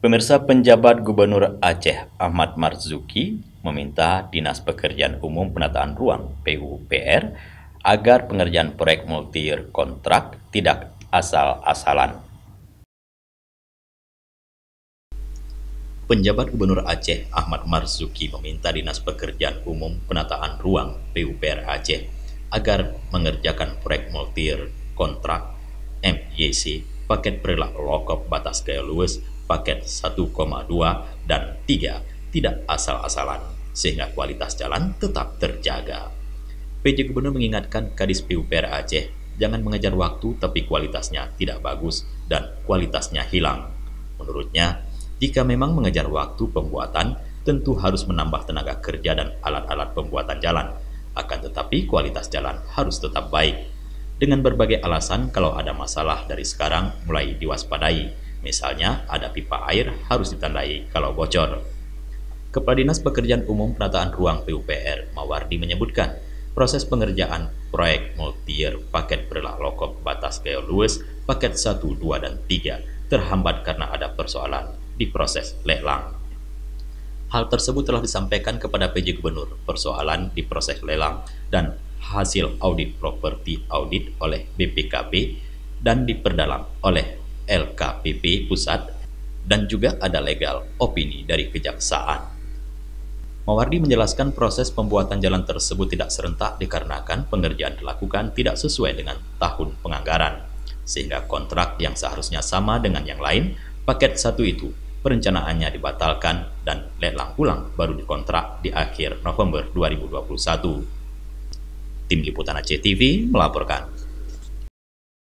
Pemirsa, penjabat Gubernur Aceh Ahmad Marzuki meminta Dinas Pekerjaan Umum Penataan Ruang (PUPR) agar pengerjaan proyek multi-year kontrak tidak asal-asalan. Penjabat Gubernur Aceh Ahmad Marzuki meminta Dinas Pekerjaan Umum Penataan Ruang (PUPR) Aceh agar mengerjakan proyek multi-year kontrak MYC paket perilaku lokop batas gaya luwes paket 1,2 dan 3 tidak asal-asalan, sehingga kualitas jalan tetap terjaga. PJ Gubernur mengingatkan Kadis PUPR Aceh jangan mengejar waktu tapi kualitasnya tidak bagus dan kualitasnya hilang. Menurutnya, jika memang mengejar waktu pembuatan, tentu harus menambah tenaga kerja dan alat-alat pembuatan jalan. Akan tetapi kualitas jalan harus tetap baik. Dengan berbagai alasan, kalau ada masalah dari sekarang mulai diwaspadai. Misalnya, ada pipa air harus ditandai kalau bocor. Kepala Dinas Pekerjaan Umum Penataan Ruang PUPR, Mawardi, menyebutkan proses pengerjaan proyek multi-year paket perilaku lokop batas gaya luwes paket 1, 2, dan 3 terhambat karena ada persoalan di proses lelang. Hal tersebut telah disampaikan kepada PJ Gubernur, persoalan di proses lelang dan hasil audit properti audit oleh BPKB dan diperdalam oleh LKPP Pusat, dan juga ada legal opini dari Kejaksaan. Mawardi menjelaskan proses pembuatan jalan tersebut tidak serentak dikarenakan pengerjaan dilakukan tidak sesuai dengan tahun penganggaran, sehingga kontrak yang seharusnya sama dengan yang lain, paket 1 itu perencanaannya dibatalkan dan lelang ulang baru dikontrak di akhir November 2021. Tim Liputan Aceh TV melaporkan.